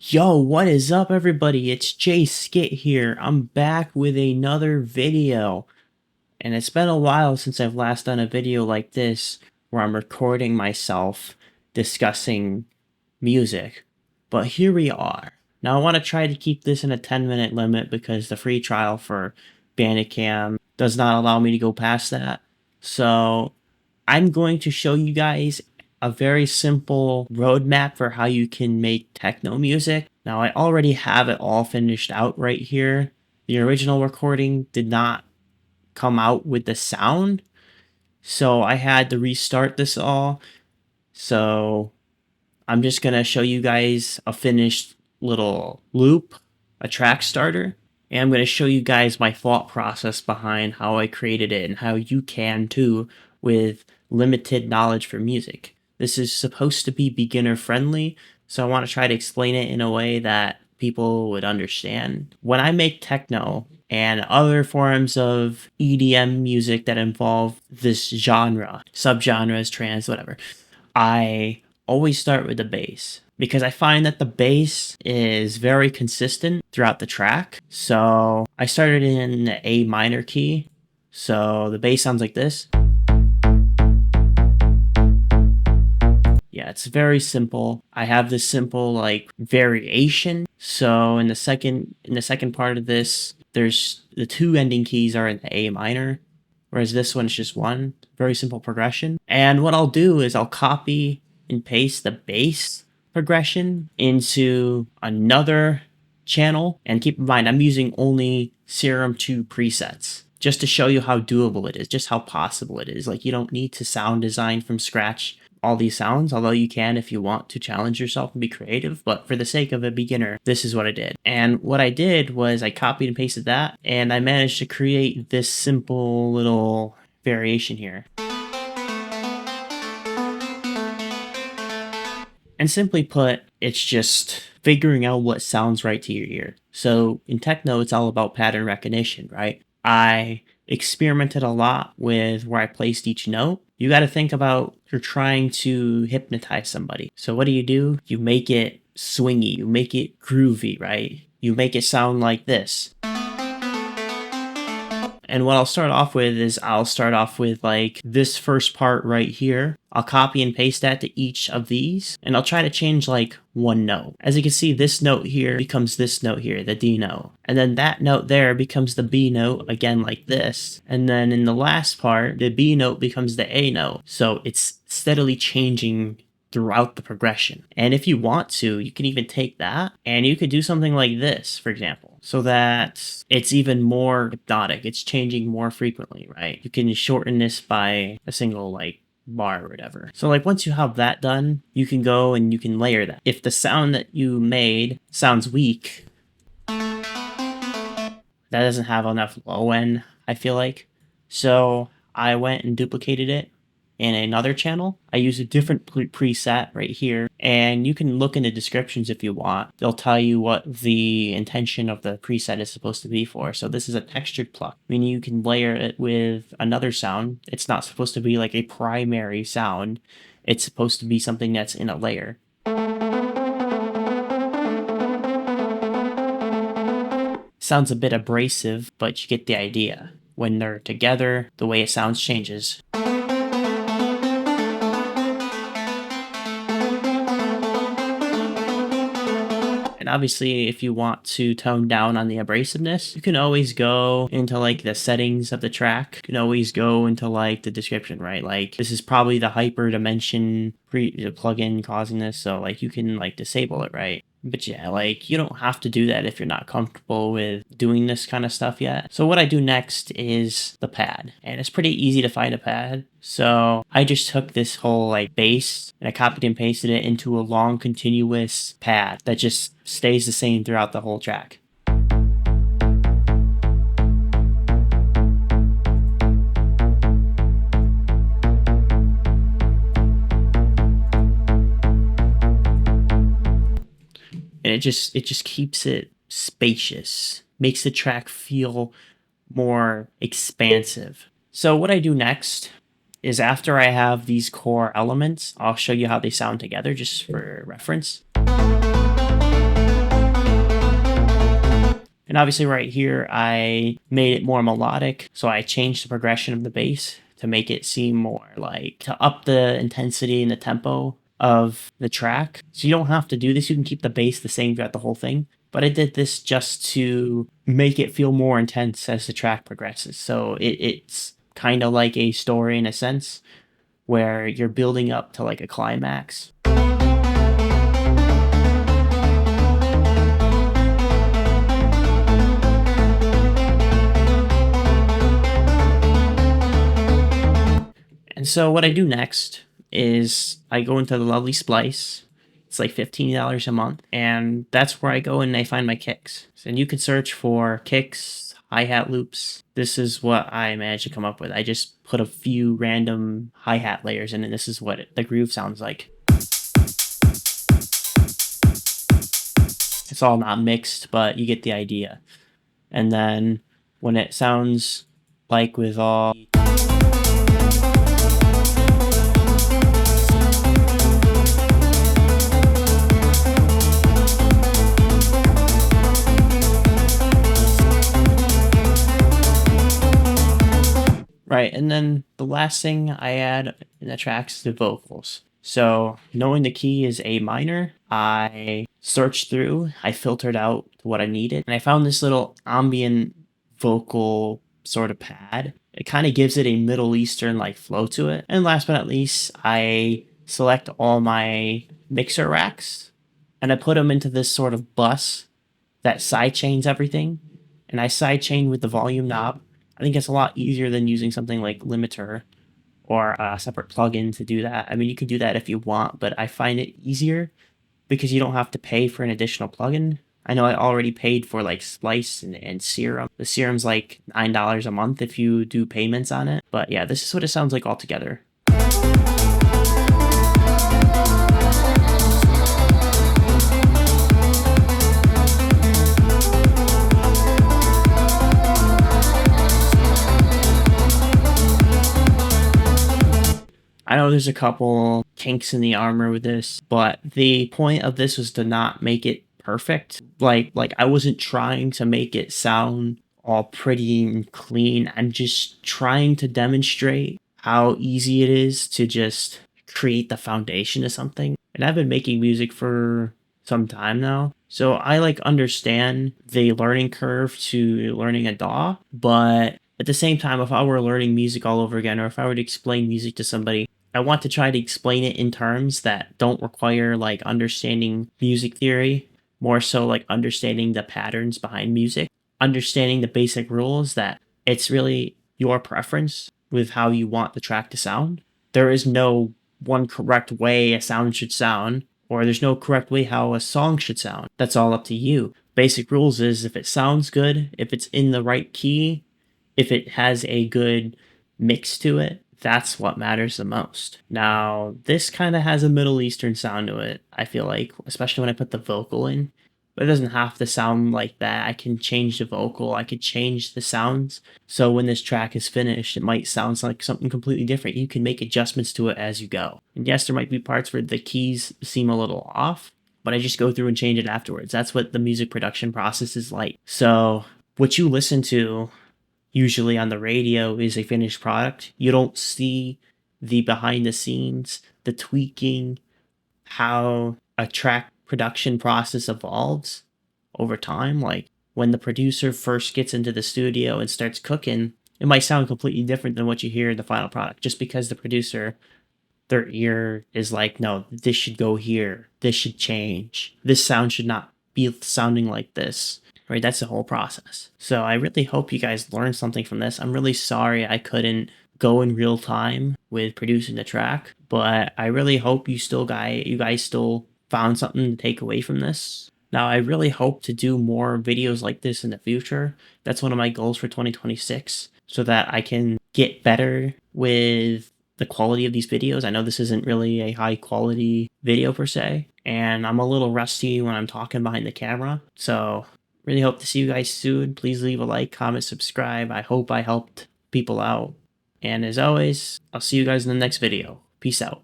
Yo, what is up, everybody? It's Jskitt here. I'm back with another video. And it's been a while since I've last done a video like this where I'm recording myself discussing music. But here we are. Now, I want to try to keep this in a 10-minute limit because the free trial for Bandicam does not allow me to go past that. So, I'm going to show you guys a very simple roadmap for how you can make techno music. Now, I already have it all finished out right here. The original recording did not come out with the sound, so I had to restart this all. So I'm just gonna show you guys a finished little loop, a track starter, and I'm gonna show you guys my thought process behind how I created it and how you can too with limited knowledge for music. This is supposed to be beginner friendly, so I want to try to explain it in a way that people would understand. When I make techno and other forms of EDM music that involve this genre, subgenres, trance, whatever, I always start with the bass because I find that the bass is very consistent throughout the track. So I started in the A minor key. So the bass sounds like this. Yeah, it's very simple. I have this simple like variation. So in the second part of this, there's the two ending keys are in the A minor, whereas this one's just one. Very simple progression. And what I'll do is I'll copy and paste the bass progression into another channel. And keep in mind, I'm using only Serum 2 presets just to show you how doable it is, just how possible it is. Like, you don't need to sound design from scratch all these sounds, although you can if you want to challenge yourself and be creative. But for the sake of a beginner, this is what I did. And what I did was I copied and pasted that, and I managed to create this simple little variation here. And simply put, it's just figuring out what sounds right to your ear. So in techno, it's all about pattern recognition, right? I experimented a lot with where I placed each note. You got to think about you're trying to hypnotize somebody. So what do? You make it swingy, you make it groovy, right? You make it sound like this. And what I'll start off with is I'll start off with like this first part right here. I'll copy and paste that to each of these, and I'll try to change like one note. As you can see, this note here becomes this note here, the D note. And then that note there becomes the B note, again like this. And then in the last part, the B note becomes the A note. So it's steadily changing throughout the progression. And if you want to, you can even take that and you could do something like this, for example, so that it's even more hypnotic. It's changing more frequently, right? You can shorten this by a single like bar or whatever. So like once you have that done, you can go and you can layer that. If the sound that you made sounds weak, that doesn't have enough low end, I feel like. So I went and duplicated it in another channel. I use a different preset right here, and you can look in the descriptions if you want. They'll tell you what the intention of the preset is supposed to be for. So this is a textured pluck, meaning you can layer it with another sound. It's not supposed to be like a primary sound. It's supposed to be something that's in a layer. Sounds a bit abrasive, but you get the idea. When they're together, the way it sounds changes. And obviously, if you want to tone down on the abrasiveness, you can always go into like the settings of the track. You can always go into like the description, right? Like this is probably the hyper dimension plugin causing this. So like you can like disable it, right? But yeah, like you don't have to do that if you're not comfortable with doing this kind of stuff yet. So what I do next is the pad, and it's pretty easy to find a pad. So I just took this whole like bass and I copied and pasted it into a long continuous pad that just stays the same throughout the whole track. And it just keeps it spacious, makes the track feel more expansive. So what I do next is after I have these core elements, I'll show you how they sound together just for reference. And obviously right here, I made it more melodic. So I changed the progression of the bass to make it seem more like, to up the intensity and the tempo of the track. So you don't have to do this. You can keep the bass the same throughout the whole thing. But I did this just to make it feel more intense as the track progresses. So it's kind of like a story in a sense, where you're building up to like a climax. And so what I do next is I go into the lovely Splice. It's like $15 a month, and that's where I go and I find my kicks. And you can search for kicks, hi-hat loops. This is what I managed to come up with. I just put a few random hi-hat layers in, and this is what the groove sounds like. It's all not mixed, but you get the idea. And then when it sounds like with all right, and then the last thing I add in the tracks is the vocals. So knowing the key is A minor, I searched through, I filtered out what I needed, and I found this little ambient vocal sort of pad. It kind of gives it a Middle Eastern like flow to it. And last but not least, I select all my mixer racks and I put them into this sort of bus that sidechains everything. And I sidechain with the volume knob. I think it's a lot easier than using something like Limiter or a separate plugin to do that. I mean, you can do that if you want, but I find it easier because you don't have to pay for an additional plugin. I know I already paid for like Splice and Serum. The Serum's like $9 a month if you do payments on it. But yeah, this is what it sounds like altogether. I know there's a couple kinks in the armor with this, but the point of this was to not make it perfect. Like I wasn't trying to make it sound all pretty and clean. I'm just trying to demonstrate how easy it is to just create the foundation of something. And I've been making music for some time now, so I like understand the learning curve to learning a DAW, but at the same time, if I were learning music all over again, or if I were to explain music to somebody, I want to try to explain it in terms that don't require like understanding music theory, more so like understanding the patterns behind music, understanding the basic rules that it's really your preference with how you want the track to sound. There is no one correct way a sound should sound, or there's no correct way how a song should sound. That's all up to you. Basic rules is if it sounds good, if it's in the right key, if it has a good mix to it, that's what matters the most. Now, this kind of has a Middle Eastern sound to it, I feel like, especially when I put the vocal in. But it doesn't have to sound like that. I can change the vocal, I could change the sounds. So when this track is finished, it might sound like something completely different. You can make adjustments to it as you go. And yes, there might be parts where the keys seem a little off, but I just go through and change it afterwards. That's what the music production process is like. So what you listen to usually on the radio is a finished product. You don't see the behind the scenes, the tweaking, how a track production process evolves over time. Like when the producer first gets into the studio and starts cooking, it might sound completely different than what you hear in the final product, just because the producer, their ear is like, no, this should go here, this should change, this sound should not be sounding like this. Right, that's the whole process. So I really hope you guys learned something from this. I'm really sorry I couldn't go in real time with producing the track, but I really hope you guys still found something to take away from this. Now, I really hope to do more videos like this in the future. That's one of my goals for 2026, so that I can get better with the quality of these videos. I know this isn't really a high quality video per se, and I'm a little rusty when I'm talking behind the camera. So really hope to see you guys soon. Please leave a like, comment, subscribe. I hope I helped people out. And as always, I'll see you guys in the next video. Peace out.